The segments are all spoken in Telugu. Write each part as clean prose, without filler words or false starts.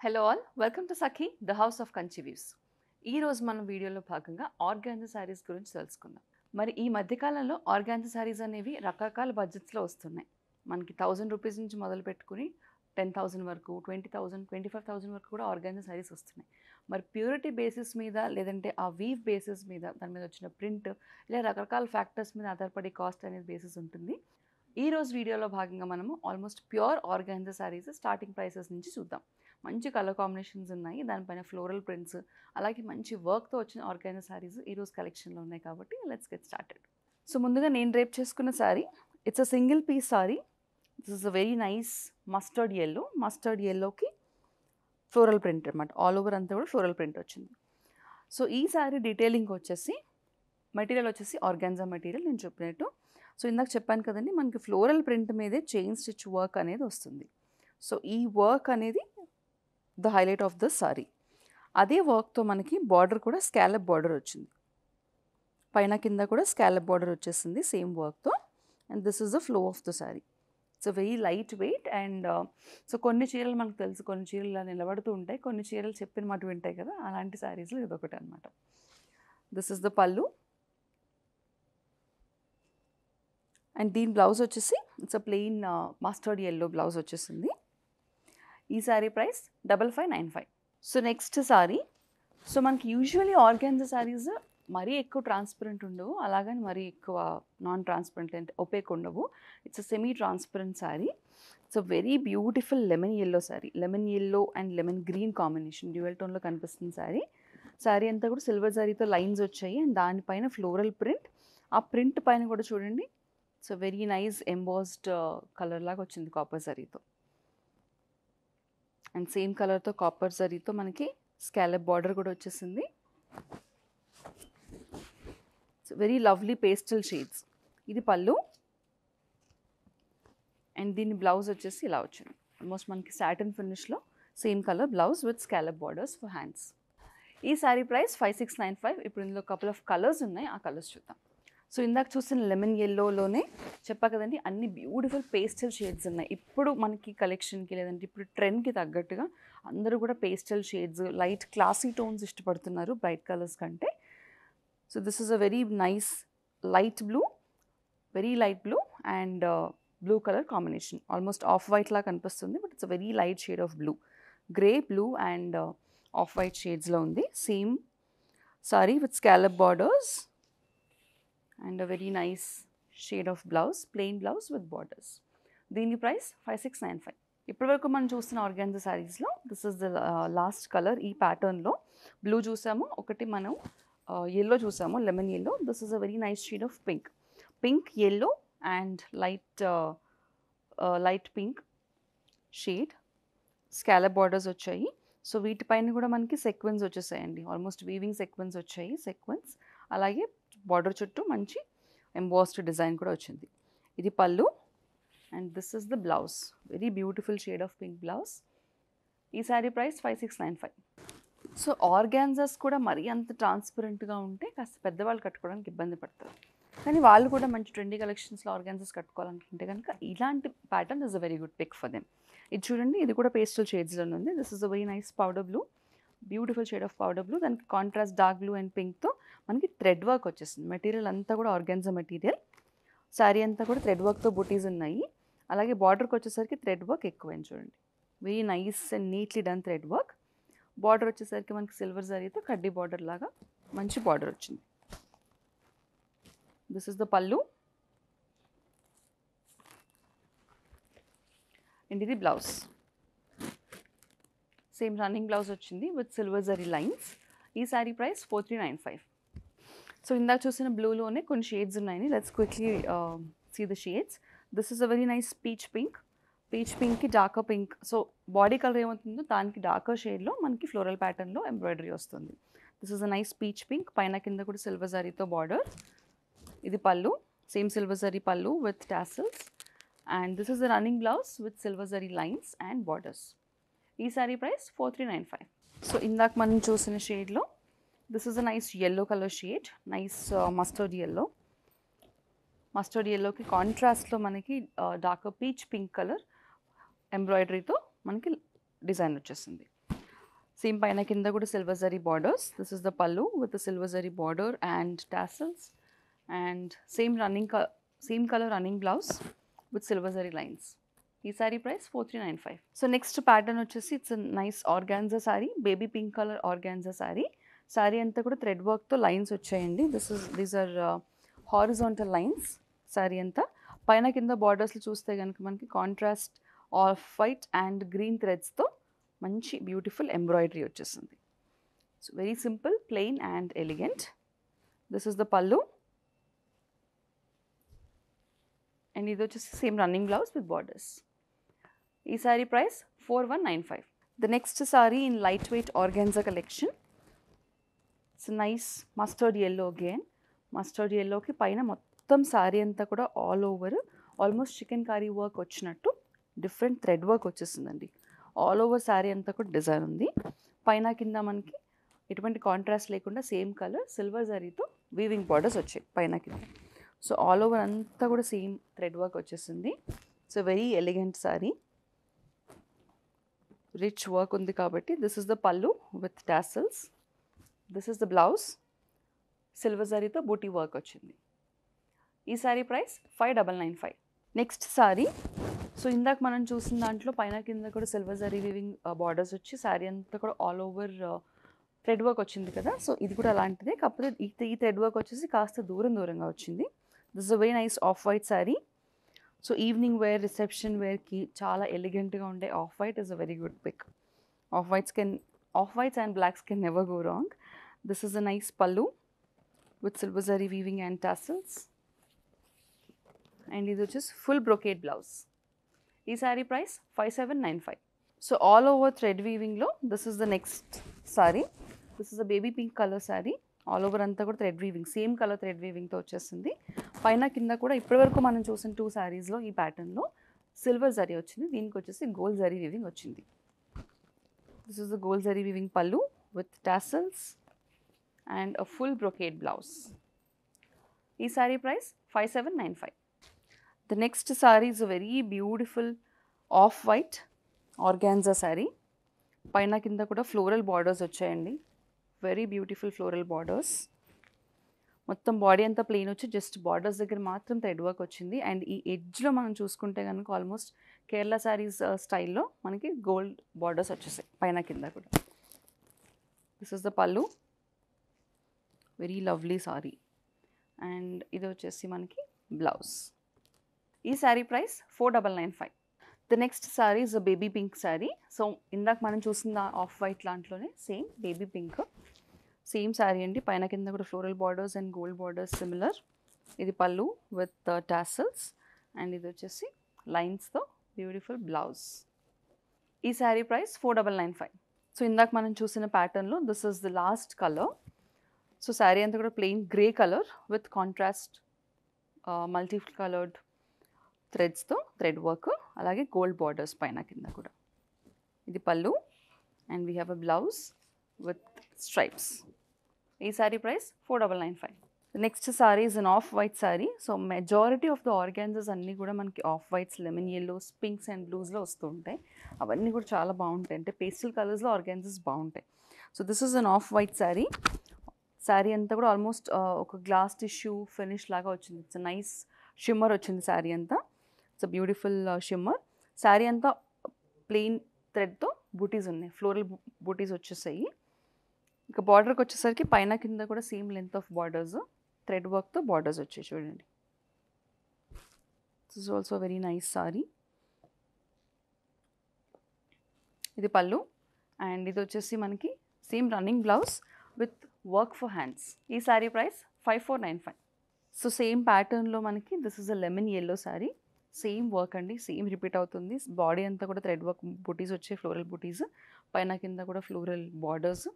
Hello all, welcome to Sakhi the house of Kanchi weaves. ఈ రోజు మనం వీడియోలో భాగంగా ఆర్గాన్జా శారీస్ గురించి తెలుసుకుందాం. మరి ఈ మధ్యకాలంలో ఆర్గాన్జా శారీస్ అనేవి రకరకాల బడ్జెట్స్లో వస్తున్నాయి. మనకి 1000 రూపీస్ నుంచి మొదలు పెట్టుకుని 10,000 వరకు, 20,000, 25,000 వరకు కూడా ఆర్గాన్జా శారీస్ వస్తున్నాయి. మరి ప్యూరిటీ బేసిస్ మీద లేదంటే ఆ వీవ్ బేసిస్ మీద దాని మీద వచ్చిన ప్రింట్ ఇలా రకరకాల ఫ్యాక్టర్స్ మీద ఆధారపడి కాస్ట్ అనేది బేసిస్ ఉంటుంది. ఈ రోజు వీడియోలో భాగంగా మనము almost pure organza saris starting prices నుంచి చూద్దాం. మంచి కలర్ కాంబినేషన్స్ ఉన్నాయి, దానిపైన ఫ్లోరల్ ప్రింట్స్, అలాగే మంచి వర్క్తో వచ్చిన ఆర్గాన్జా శారీస్ ఈరోజు కలెక్షన్లో ఉన్నాయి. కాబట్టి లెట్స్ గెట్ స్టార్టెడ్. సో ముందుగా నేను రేప్ చేసుకున్న sari, it's a single piece sari. This is a very nice mustard yellow. Mustard ఎల్లోకి ఫ్లోరల్ ప్రింట్ అనమాట, ఆల్ ఓవర్ అంతా కూడా ఫ్లోరల్ ప్రింట్ వచ్చింది. సో ఈ శారీ డీటెయిలింగ్ వచ్చేసి, మెటీరియల్ వచ్చేసి ఆర్గాన్జా మెటీరియల్ నేను చెప్పినట్టు. సో ఇందాక చెప్పాను కదండి, మనకి ఫ్లోరల్ ప్రింట్ మీదే చైన్ స్టిచ్ వర్క్ అనేది వస్తుంది. సో ఈ వర్క్ అనేది the highlight of the sari. అదే వర్క్తో మనకి బార్డర్ కూడా స్కాలప్ బార్డర్ వచ్చింది, పైన కింద కూడా స్కాలప్ బార్డర్ వచ్చేసింది సేమ్ వర్క్తో. And this is the flow of the sorry. It's very light weight. And so కొన్ని చీరలు మనకు తెలుసు, కొన్ని చీరలు ఇలా నిలబడుతూ ఉంటాయి, కొన్ని చీరలు చెప్పిన మాట వింటాయి కదా, అలాంటి శారీస్లో ఇదొకటి అనమాట. This is the pallu. And దీని బ్లౌజ్ వచ్చేసి it's a plain mustard yellow blouse వచ్చేసింది. ఈ sari price 5595. So next sari. So మనకి యూజువలీ ఆర్గాన్జా శారీస్ మరీ ఎక్కువ ట్రాన్స్పరెంట్ ఉండవు, అలాగని మరీ ఎక్కువ నాన్ ట్రాన్స్పరెంట్ అంటే ఒపేక్ ఉండవు. It's a semi transparent sari. It's a very beautiful lemon yellow sari. Lemon yellow and lemon green combination dual టోన్లో కనిపిస్తుంది శారీ. శారీ అంతా కూడా సిల్వర్ జరీతో లైన్స్ వచ్చాయి అండ్ దానిపైన ఫ్లోరల్ ప్రింట్. ఆ ప్రింట్ పైన కూడా చూడండి, it's very nice embossed colour లాగా వచ్చింది కాపర్ జరీతో. అండ్ సేమ్ కలర్తో కాపర్ జరీతో మనకి స్కాలప్ బార్డర్ కూడా వచ్చేసింది. It's very lovely pastel shades. ఇది పళ్ళు. అండ్ దీని బ్లౌజ్ వచ్చేసి ఇలా వచ్చింది, ఆల్మోస్ట్ మనకి సాటిన్ ఫినిష్లో same colour blouse with scallop borders for hands. ఈ శారీ ప్రైస్ 5695. ఇప్పుడు ఇందులో కపుల్ ఆఫ్ కలర్స్ ఉన్నాయి, ఆ కలర్స్ చూద్దాం. సో ఇందాక చూసిన లెమన్ ఎల్లోలోనే చెప్పా కదండి, అన్ని బ్యూటిఫుల్ పేస్టల్ షేడ్స్ ఉన్నాయి. ఇప్పుడు మనకి కలెక్షన్కి లేదంటే ఇప్పుడు ట్రెండ్కి తగ్గట్టుగా అందరూ కూడా pastel shades, light classy tones ఇష్టపడుతున్నారు బ్రైట్ కలర్స్ కంటే. So this is a very nice light blue, very light blue and blue colour combination. Almost off white లా కనిపిస్తుంది, but it's a very light shade of blue. Grey, blue and off white షేడ్స్లో ఉంది. Same sari with scallop borders and a very nice shade of blouse, plain blouse with borders. దీని ప్రైస్ 5695. ఇప్పటివరకు మనం చూస్తున్న ఆర్గాన్జా శారీస్లో this is the last colour. ఈ ప్యాటర్న్లో బ్లూ చూసాము, ఒకటి మనం ఎల్లో చూసాము, lemon yellow. This is a very nice shade of pink. Pink, yellow and light pink shade. Scallop borders వచ్చాయి. సో వీటిపైన కూడా మనకి సెక్వెన్స్ వచ్చేసాయండి, ఆల్మోస్ట్ వీవింగ్ సెక్వెన్స్ వచ్చాయి. సెక్వెన్స్ అలాగే బార్డర్ చుట్టూ మంచి ఎంబాస్డ్ డిజైన్ కూడా వచ్చింది. ఇది పళ్ళు and this is the blouse. Very beautiful shade of pink blouse. ఈ శారీ ప్రైస్ 5695. సో ఆర్గాన్జాస్ కూడా మరీ అంత ట్రాన్స్పరెంట్గా ఉంటే కాస్త పెద్దవాళ్ళు కట్టుకోవడానికి ఇబ్బంది పడతారు, కానీ వాళ్ళు కూడా మంచి ట్రెండీ కలెక్షన్స్లో ఆర్గాన్జాస్ కట్టుకోవాలనుకుంటే కనుక ఇలాంటి pattern is a very good pick for them. ఇది చూడండి, ఇది కూడా పేస్టల్ షేడ్స్లో ఉంది. This is a very nice powder blue, beautiful shade of powder blue. దానికి కాంట్రాస్ట్ డార్క్ బ్లూ అండ్ పింక్తో మనకి థ్రెడ్ వర్క్ వచ్చేసింది. మెటీరియల్ అంతా కూడా ఆర్గాన్జా మెటీరియల్. శారీ అంతా కూడా థ్రెడ్ వర్క్తో బుటీస్ ఉన్నాయి. అలాగే బార్డర్కి వచ్చేసరికి థ్రెడ్ వర్క్ ఎక్కువైంది చూడండి, very nice and neatly done thread work. Border వచ్చేసరికి మనకి సిల్వర్ జరీతో కడ్డీ బార్డర్ లాగా మంచి బార్డర్ వచ్చింది. This is the pallu and ఇది బ్లౌజ్. సేమ్ రన్నింగ్ బ్లౌజ్ వచ్చింది విత్ సిల్వర్ జరీ లైన్స్. ఈ శారీ ప్రైస్ 4395. సో ఇందాక చూసిన బ్లూలోనే కొన్ని షేడ్స్ ఉన్నాయని let's quickly see the shades. This is a very nice peach pink. Peach పింక్కి darker pink. So body colour ఏమవుతుందో దానికి డార్కర్ షేడ్లో మనకి ఫ్లోరల్ ప్యాటర్న్లో ఎంబ్రాయిడరీ వస్తుంది. This is a nice peach pink. పైన కింద కూడా సిల్వర్ జరీతో బార్డర్. ఇది పళ్ళు, same silver zari pallu with tassels. And this is the running blouse with silver zari lines and borders. ఈ శారీ ప్రైస్ 4395. సో ఇందాక మనం చూసిన షేడ్లో this is a nice yellow colour shade, nice mustard yellow. Mustard ఎల్లోకి కాంట్రాస్ట్లో మనకి డార్క్ పీచ్ పింక్ కలర్ ఎంబ్రాయిడరీతో మనకి డిజైన్ వచ్చేసింది. సేమ్ పైన కింద కూడా silver zari borders. This is the pallu with the silver zari border and tassels and same colour running blouse with silver zari lines. ఈ sari price 4395. So next pattern వచ్చేసి it's nice organza sari, baby pink colour organza sari. Sari అంతా కూడా థ్రెడ్ వర్క్తో లైన్స్ వచ్చాయండి. These are horizontal lines. Sari అంతా పైన కింద బార్డర్స్లో చూస్తే కనుక మనకి contrast off white and green థ్రెడ్స్తో మంచి బ్యూటిఫుల్ ఎంబ్రాయిడరీ వచ్చేసింది. So very simple, plain and elegant. This is the pallu and ఇది వచ్చేసి same running blouse with borders. ఈ sari price 4195. The next sorry in light weight organza collection. It's nice mustard yellow again. Mustard ఎల్లోకి పైన మొత్తం సారీ అంతా కూడా all over almost chicken curry work వచ్చినట్టు డిఫరెంట్ థ్రెడ్ వర్క్ వచ్చేసిందండి. ఆల్ ఓవర్ సారీ అంతా కూడా డిజైన్ ఉంది. పైన కింద మనకి ఎటువంటి కాంట్రాస్ట్ లేకుండా సేమ్ కలర్ సిల్వర్ జరీతో వీవింగ్ బార్డర్స్ వచ్చాయి పైన కింద. సో ఆల్ ఓవర్ అంతా కూడా సేమ్ థ్రెడ్ వర్క్ వచ్చేసింది. So very elegant sorry, rich work ఉంది కాబట్టి. This is the pallu with tassels. This is the blouse, silver జరీతో బూటీ వర్క్ వచ్చింది. ఈ sari price 5995. Next sorry, so ఇందాక మనం చూసిన దాంట్లో పైన కింద కూడా సిల్వర్ జరీ వీవింగ్ బార్డర్స్ వచ్చి సారీ అంతా కూడా ఆల్ ఓవర్ థ్రెడ్ వర్క్ వచ్చింది కదా. సో ఇది కూడా అలాంటిదే, కాకపోతే ఈ థ్రెడ్ వర్క్ వచ్చేసి కాస్త దూరంగా వచ్చింది. This is a very nice off white sari. So evening wear, reception వేర్కి చాలా ఎలిగెంట్గా ఉండే off white is a very good pick. Off whites and blacks can never go wrong. This is a nice pallu with silver zari weaving and tassels and ఇది వచ్చేసి ఫుల్ బ్రొకేట్ బ్లౌజ్. ఈ sari price 5795. So all over thread వీవింగ్లో this is the next sari. This is a baby pink colour sari. All over అంతా కూడా thread weaving, same colour thread వీవింగ్తో వచ్చేసింది. పైన కింద కూడా ఇప్పటివరకు మనం చూసిన 2 సారీస్లో ఈ ప్యాటర్న్లో సిల్వర్ జరీ వచ్చింది, దీనికి వచ్చేసి గోల్డ్ జరీ వీవింగ్ వచ్చింది. This is the gold zari weaving pallu with tassels and a full brocade blouse. ఈ sari price 5795. The next saree is a very beautiful off-white organza saree. పైన కింద కూడా ఫ్లోరల్ బార్డర్స్ వచ్చాయండి. Very beautiful floral borders. మొత్తం బాడీ అంతా ప్లెయిన్ వచ్చి జస్ట్ బార్డర్స్ దగ్గర మాత్రం థ్రెడ్ వర్క్ వచ్చింది. అండ్ ఈ ఎడ్జ్లో మనం చూసుకుంటే కనుక ఆల్మోస్ట్ కేరళ శారీస్ స్టైల్లో మనకి గోల్డ్ బార్డర్స్ వచ్చేసాయి పైన కింద కూడా. This is the pallu, very lovely sari. And ఇది వచ్చేసి మనకి బ్లౌజ్. ఈ sari price 4995. The next sari is a baby pink sari. So ఇందాక మనం చూసిన ఆఫ్ వైట్ లాంట్లోనే same baby pink, same sari అండి. పైన కింద కూడా floral borders and gold borders similar. ఇది పల్లు విత్ టాసల్స్ అండ్ ఇది వచ్చేసి లైన్స్తో బ్యూటిఫుల్ బ్లౌజ్. ఈ శారీ ప్రైస్ 4995. సో ఇందాక మనం చూసిన ప్యాటర్న్లో this is the last colour. So sari అంతా కూడా plain grey colour with contrast multi coloured థ్రెడ్స్తో థ్రెడ్ వర్క్, అలాగే గోల్డ్ బార్డర్స్ పైన కింద కూడా. ఇది pallu and we have a blouse with stripes. ఈ sari price 4995. Next sari is an off white sari. So majority of the organzas అన్నీ కూడా మనకి off whites, lemon yellows, pinks and బ్లూస్లో వస్తూ ఉంటాయి. అవన్నీ కూడా చాలా బాగుంటాయి, అంటే పేస్టల్ కలర్స్లో ఆర్గాన్జాస్ బాగుంటాయి. So this is an off white sorry. Sari అంతా కూడా ఆల్మోస్ట్ ఒక గ్లాస్ టిష్యూ ఫినిష్ లాగా వచ్చింది. ఇట్స్ నైస్ షిమ్మర్ వచ్చింది శారీ అంతా. It's beautiful shimmer. శారీ అంతా ప్లెయిన్ థ్రెడ్తో బూటీస్ ఉన్నాయి, ఫ్లోరల్ బూటీస్ వచ్చేసాయి. ఇక బార్డర్కి వచ్చేసరికి పైన కింద కూడా same length of borders, thread వర్క్తో బార్డర్స్ వచ్చాయి చూడండి. This is also very nice sorry. ఇది పల్లు అండ్ ఇది వచ్చేసి మనకి same running blouse with work for hands. ఈ సారీ ప్రైస్ 5495. సో సేమ్ ప్యాటర్న్లో మనకి this is a lemon yellow sorry. Same work అండి, సేమ్ రిపీట్ అవుతుంది. బాడీ అంతా కూడా థ్రెడ్ వర్క్ బూటీస్ వచ్చాయి, ఫ్లోరల్ బూటీస్. పైన కింద కూడా floral borders.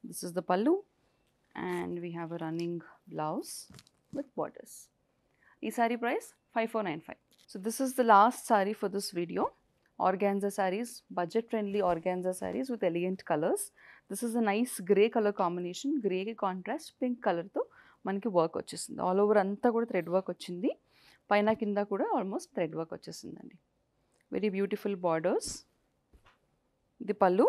This is the pallu and we have a running blouse with borders. ఈ sari price 5495. So this is the last sari for this video. Organza sarees, budget friendly organza sarees with elegant colors. This is a nice grey color combination. Grey ki contrast pink color తో మనకి వర్క్ వచ్చేసింది. ఆల్ ఓవర్ అంతా కూడా థ్రెడ్ వర్క్ వచ్చింది. పైన కింద కూడా ఆల్మోస్ట్ థ్రెడ్ వర్క్ వచ్చేసిందండి. Very beautiful borders. ఇది pallu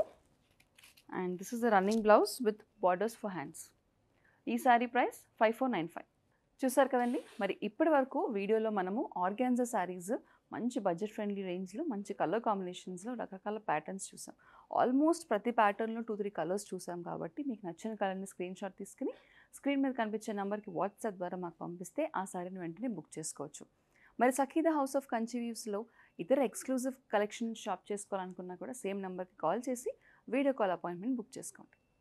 and this is the running blouse with borders for hands. ఈ శారీ ప్రైస్ 5495. చూసారు కదండి. మరి ఇప్పటి వరకు వీడియోలో మనము ఆర్గాన్జా శారీస్ మంచి బడ్జెట్ ఫ్రెండ్లీ రేంజ్లో మంచి కలర్ కాంబినేషన్స్లో రకరకాల ప్యాటర్న్స్ చూసాం. ఆల్మోస్ట్ ప్రతి ప్యాటర్న్లో 2-3 కలర్స్ చూసాం కాబట్టి మీకు నచ్చిన కలర్ని స్క్రీన్ షాట్ తీసుకుని స్క్రీన్ మీద కనిపించే నెంబర్కి వాట్సాప్ ద్వారా మాకు పంపిస్తే ఆ శారీని వెంటనే బుక్ చేసుకోవచ్చు. మరి సఖీ ద హౌస్ ఆఫ్ కంచి వీవ్స్లో ఇతర ఎక్స్క్లూజివ్ కలెక్షన్ షాప్ చేసుకోవాలనుకున్నా కూడా సేమ్ నెంబర్కి కాల్ చేసి వీడియో కాల్ అపాయింట్మెంట్ బుక్ చేసుకోండి.